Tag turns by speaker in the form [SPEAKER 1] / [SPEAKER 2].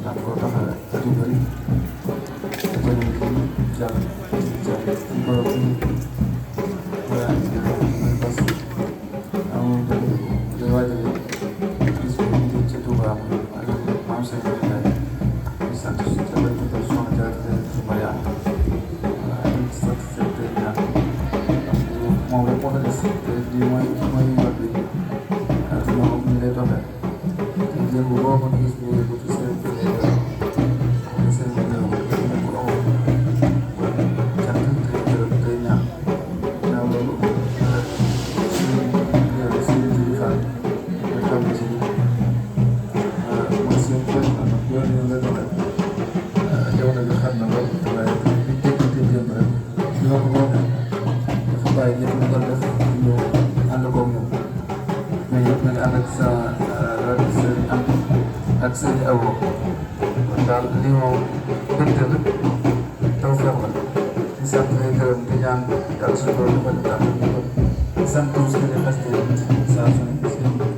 [SPEAKER 1] daan ko taxawee at yu bëri te ko ñu jàll ci borom bi voilà parce que amoon day waajal bis bu ñu ci Touba ak maam Seydou Ndiaye di sant si ca bëri ko soxna Diagne di Mariane voilà di sant seen tey ñaan moom rek moo fa des te lii mooy yoon bi ak moom ñu lay doxee te jël bu boo ko gis ñu ko ci seen seen réew nekk ko awoon cant tey gërëm tey ñaan ginnaaw loolu suñu réew suñu kilifa nga xam ne si mooy seen yoon yi nga doxee jamono bi xam na lool waaye li déggante jëm rek ñoo ko moom dafa bàyyi ñëpp ñu ko def ñu ànd koog ñoom mais ñëpp nañu ànd ak sa seen am ak seen awo kon daal lii moom mbégte la taw feex la di sant lay gërëm di ñaan yàlla suñu borom defal ñu di sant aussi di xas saa su ne